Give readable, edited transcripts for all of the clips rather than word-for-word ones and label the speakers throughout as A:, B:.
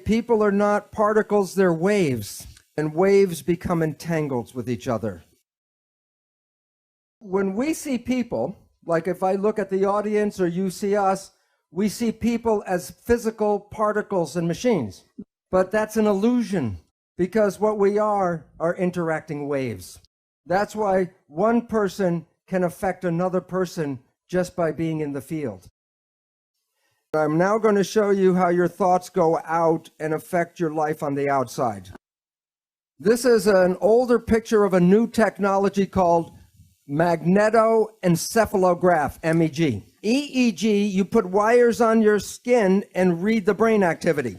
A: people are not particles, they're waves, and waves become entangled with each other. When we see people, like if I look at the audience or you see us, we see people as physical particles and machines. But that's an illusion, because what we are interacting waves. That's why one person can affect another person just by being in the field. I'm now going to show you how your thoughts go out and affect your life on the outside. This is an older picture of a new technology called magnetoencephalograph, MEG. EEG, you put wires on your skin and read the brain activity.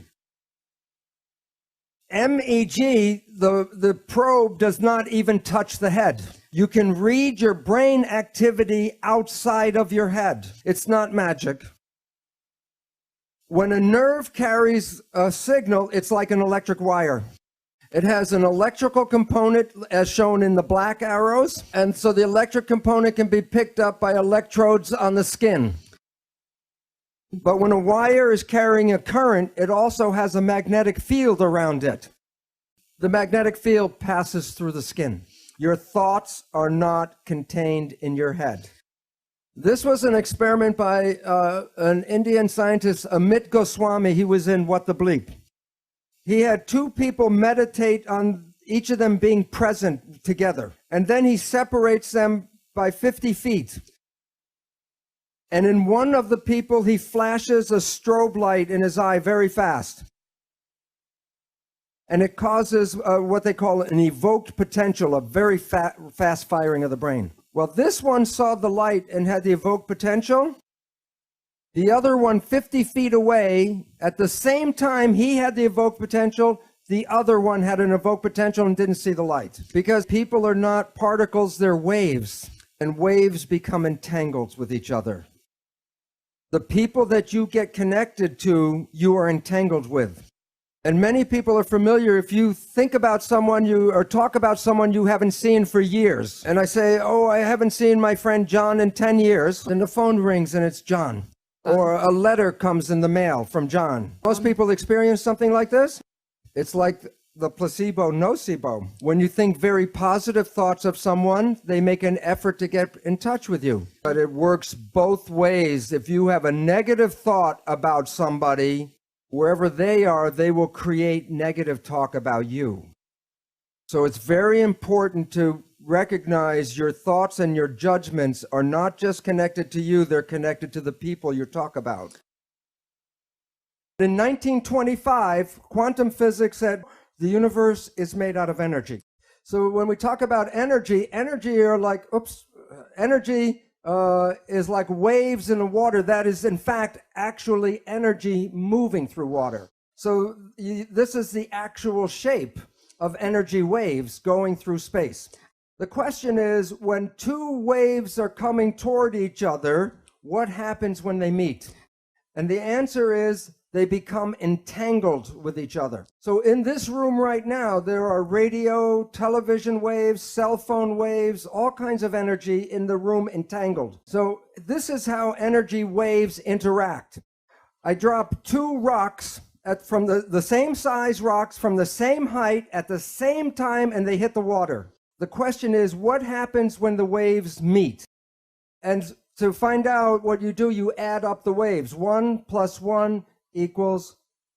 A: MEG, the probe does not even touch the head. You can read your brain activity outside of your head. It's not magic. When a nerve carries a signal, it's like an electric wire. It has an electrical component as shown in the black arrows, and so the electric component can be picked up by electrodes on the skin. But when a wire is carrying a current, it also has a magnetic field around it. The magnetic field passes through the skin. Your thoughts are not contained in your head. This was an experiment by an Indian scientist, Amit Goswami. He was in What the Bleep. He had two people meditate on each of them being present together, and then he separates them by 50 feet. And in one of the people, he flashes a strobe light in his eye very fast. And it causes what they call an evoked potential, a very fast firing of the brain. Well, this one saw the light and had the evoked potential. The other one, 50 feet away, at the same time he had the evoked potential, the other one had an evoked potential and didn't see the light. Because people are not particles, they're waves, and waves become entangled with each other. The people that you get connected to, you are entangled with. And many people are familiar, if you think about someone or talk about someone you haven't seen for years, and I say, oh, I haven't seen my friend John in 10 years, and the phone rings and it's John. Or a letter comes in the mail from John. Most people experience something like this. It's like the placebo nocebo. When you think very positive thoughts of someone, they make an effort to get in touch with you. But it works both ways. If you have a negative thought about somebody, wherever they are, they will create negative talk about you. So it's very important to recognize your thoughts and your judgments are not just connected to you, they're connected to the people you talk about. In 1925, quantum physics said the universe is made out of energy. So when we talk about energy, energy is like waves in the water. That is, in fact, actually energy moving through water. So this is the actual shape of energy waves going through space. The question is, when two waves are coming toward each other, what happens when they meet? And the answer is they become entangled with each other. So in this room right now, there are radio, television waves, cell phone waves, all kinds of energy in the room entangled. So this is how energy waves interact. I drop two rocks from the same size rocks from the same height at the same time, and they hit the water. The question is, what happens when the waves meet? And to find out what you do, you add up the waves. 1 + 1 equals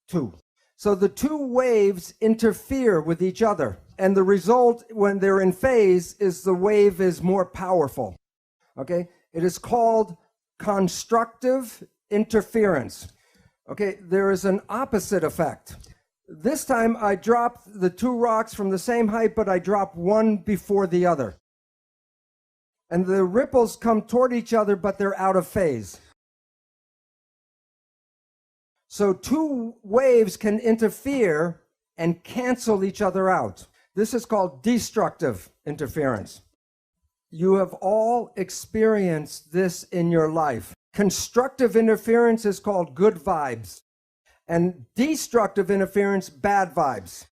A: 2. So the two waves interfere with each other. And the result, when they're in phase, is the wave is more powerful. Okay? It is called constructive interference. Okay? There is an opposite effect. This time I dropped the two rocks from the same height, but I drop one before the other. And the ripples come toward each other, but they're out of phase. So two waves can interfere and cancel each other out. This is called destructive interference. You have all experienced this in your life. Constructive interference is called good vibes. And destructive interference, bad vibes.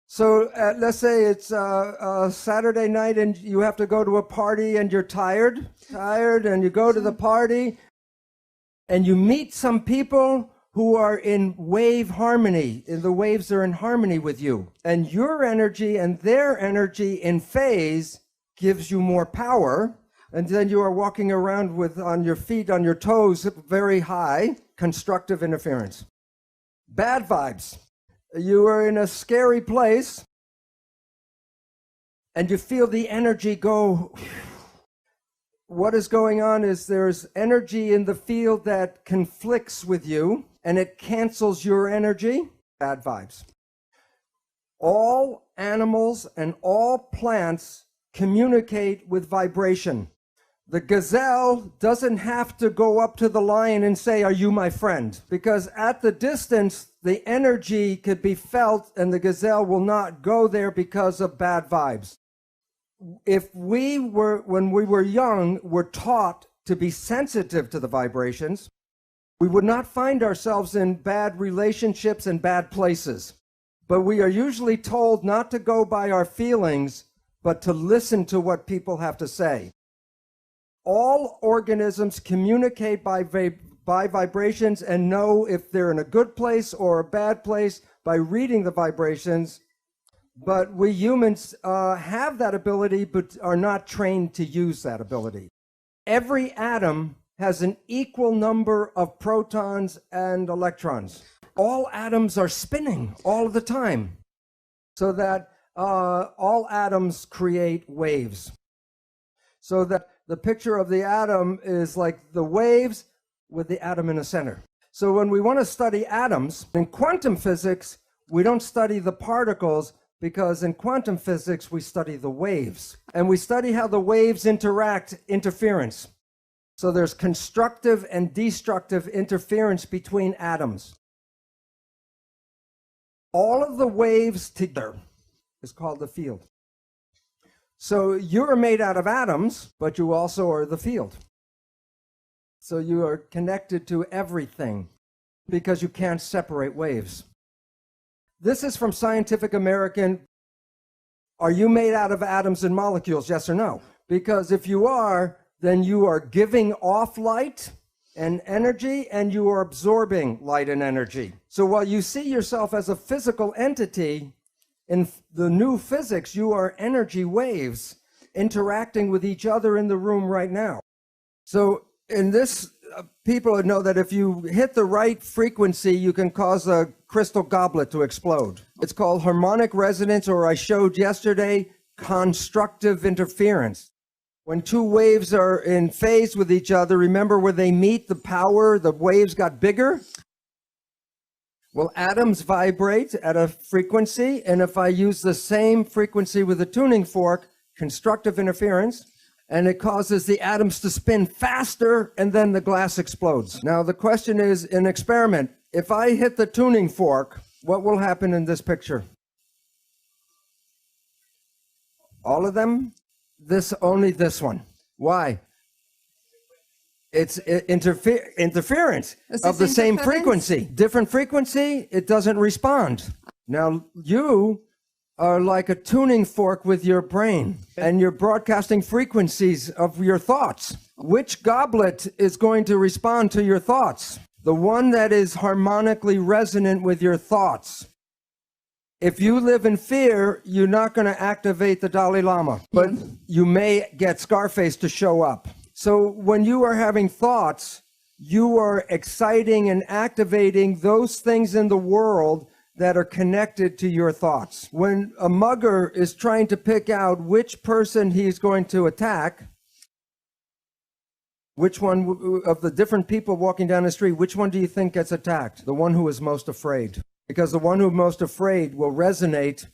A: So let's say it's a Saturday night and you have to go to a party and you're tired, and you go to the party and you meet some people who are in wave harmony, and the waves are in harmony with you. And your energy and their energy in phase gives you more power. And then you are walking around with on your feet, on your toes, very high, constructive interference. Bad vibes. You are in a scary place and you feel the energy go. What is going on is there's energy in the field that conflicts with you and it cancels your energy. Bad vibes. All animals and all plants communicate with vibration. The gazelle doesn't have to go up to the lion and say, "Are you my friend?" Because at the distance, the energy could be felt and the gazelle will not go there because of bad vibes. If we were, when we were young, were taught to be sensitive to the vibrations, we would not find ourselves in bad relationships and bad places. But we are usually told not to go by our feelings, but to listen to what people have to say. All organisms communicate by vibrations and know if they're in a good place or a bad place by reading the vibrations. But we humans have that ability, but are not trained to use that ability. Every atom has an equal number of protons and electrons. All atoms are spinning all the time, so that all atoms create waves. So that the picture of the atom is like the waves with the atom in the center. So when we want to study atoms, in quantum physics, we don't study the particles, because in quantum physics, we study the waves. And we study how the waves interact, interference. So there's constructive and destructive interference between atoms. All of the waves together is called the field. So you're made out of atoms, but you also are the field. So you are connected to everything because you can't separate waves. This is from Scientific American. Are you made out of atoms and molecules, yes or no? Because if you are, then you are giving off light and energy, and you are absorbing light and energy. So while you see yourself as a physical entity, in the new physics, you are energy waves interacting with each other in the room right now. So in this, people know that if you hit the right frequency, you can cause a crystal goblet to explode. It's called harmonic resonance, or I showed yesterday, constructive interference. When two waves are in phase with each other, remember where they meet, the waves got bigger? Well, atoms vibrate at a frequency, and if I use the same frequency with a tuning fork, constructive interference, and it causes the atoms to spin faster, and then the glass explodes. Now, the question is, in experiment, if I hit the tuning fork, what will happen in this picture? All of them? Only this one. Why? It's interference of the same frequency. Different frequency, it doesn't respond. Now, you are like a tuning fork with your brain, and you're broadcasting frequencies of your thoughts. Which goblet is going to respond to your thoughts? The one that is harmonically resonant with your thoughts. If you live in fear, you're not going to activate the Dalai Lama, but you may get Scarface to show up. So when you are having thoughts, you are exciting and activating those things in the world that are connected to your thoughts. When a mugger is trying to pick out which person he's going to attack, which one of the different people walking down the street, which one do you think gets attacked? The one who is most afraid. Because the one who's most afraid will resonate,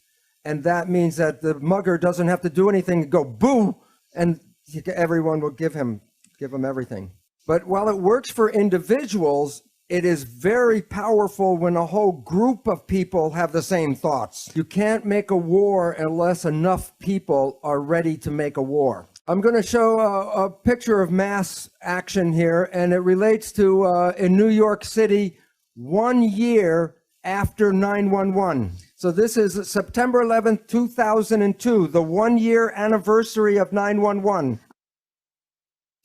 A: and that means that the mugger doesn't have to do anything, go boo, and everyone will give him everything. But while it works for individuals, it is very powerful when a whole group of people have the same thoughts. You can't make a war unless enough people are ready to make a war. I'm going to show a picture of mass action here, and it relates to in New York City, 1 year after 9/11. So this is September 11th, 2002, the 1-year anniversary of 9/11.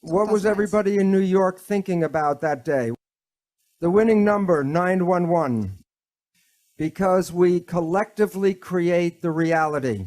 A: What was everybody in New York thinking about that day? the winning number 911 because we collectively create the reality.